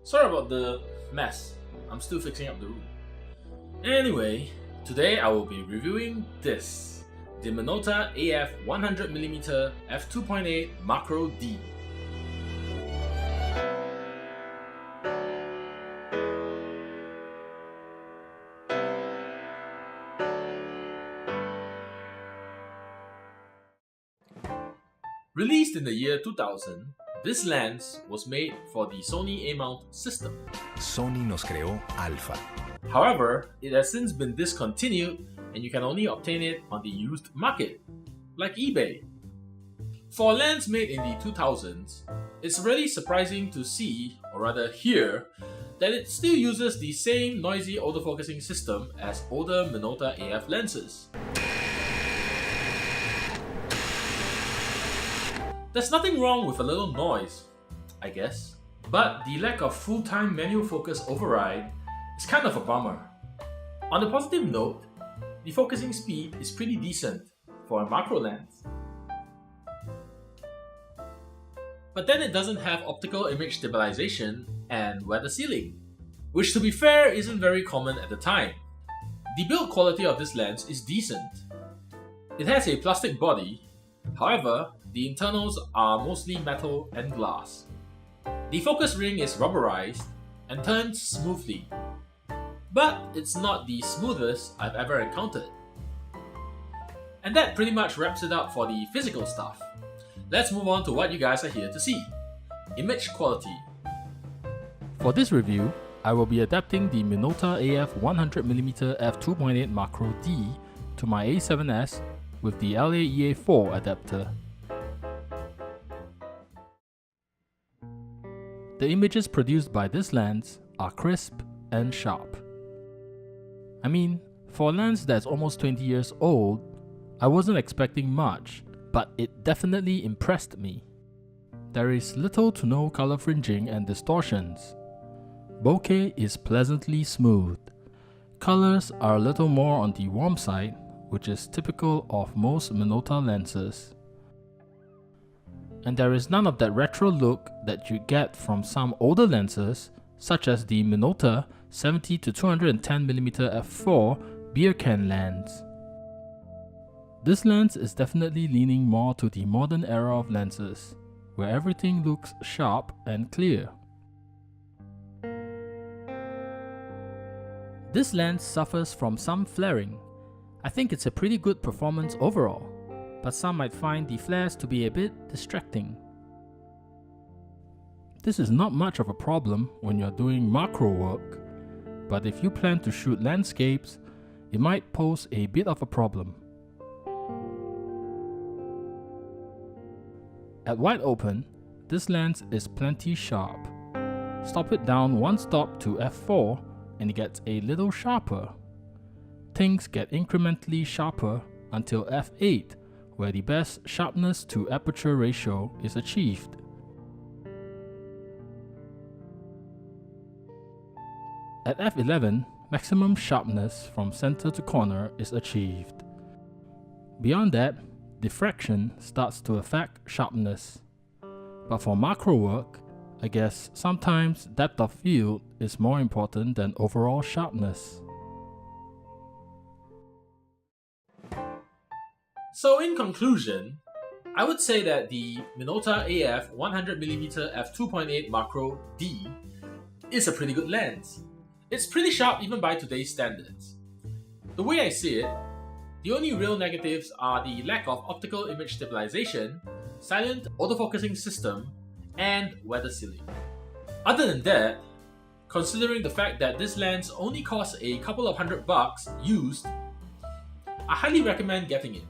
Sorry about the mess. I'm still fixing up the room. Anyway, today I will be reviewing this, the Minolta AF 100mm f2.8 Macro D. Released in the year 2000, this lens was made for the Sony A-mount system. Sony nos creó Alpha. However, it has since been discontinued and you can only obtain it on the used market, like eBay. For a lens made in the 2000s, it's really surprising to see, or rather hear, that it still uses the same noisy autofocusing system as older Minolta AF lenses. There's nothing wrong with a little noise, I guess, but the lack of full-time manual focus override is kind of a bummer. On a positive note, the focusing speed is pretty decent for a macro lens. But then it doesn't have optical image stabilization and weather sealing, which to be fair isn't very common at the time. The build quality of this lens is decent. It has a plastic body, however, the internals are mostly metal and glass. The focus ring is rubberized and turns smoothly, but it's not the smoothest I've ever encountered. And that pretty much wraps it up for the physical stuff. Let's move on to what you guys are here to see. Image quality. For this review, I will be adapting the Minolta AF 100mm f2.8 Macro D to my A7S with the LAEA4 adapter. The images produced by this lens are crisp and sharp. I mean, for a lens that's almost 20 years old, I wasn't expecting much, but it definitely impressed me. There is little to no color fringing and distortions. Bokeh is pleasantly smooth. Colors are a little more on the warm side, which is typical of most Minolta lenses. And there is none of that retro look that you get from some older lenses, such as the Minolta 70-210mm f4 beer can lens. This lens is definitely leaning more to the modern era of lenses, where everything looks sharp and clear. This lens suffers from some flaring. I think it's a pretty good performance overall, but some might find the flares to be a bit distracting. This is not much of a problem when you're doing macro work, but if you plan to shoot landscapes, it might pose a bit of a problem. At wide open, this lens is plenty sharp. Stop it down one stop to f4 and it gets a little sharper. Things get incrementally sharper until f8, where the best sharpness to aperture ratio is achieved. At f11, maximum sharpness from center to corner is achieved. Beyond that, diffraction starts to affect sharpness. But for macro work, I guess sometimes depth of field is more important than overall sharpness. So in conclusion, I would say that the Minolta AF 100mm f2.8 Macro D is a pretty good lens. It's pretty sharp even by today's standards. The way I see it, the only real negatives are the lack of optical image stabilization, silent autofocusing system, and weather sealing. Other than that, considering the fact that this lens only costs a couple of $100 used, I highly recommend getting it.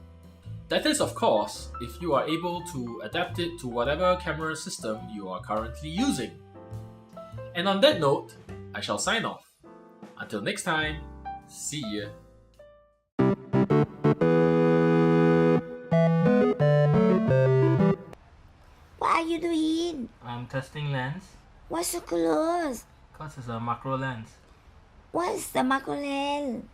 That is, of course, if you are able to adapt it to whatever camera system you are currently using. And on that note, I shall sign off. Until next time, see ya. What are you doing? I'm testing lens, Why so close? cause it's a macro lens. What is the macro lens?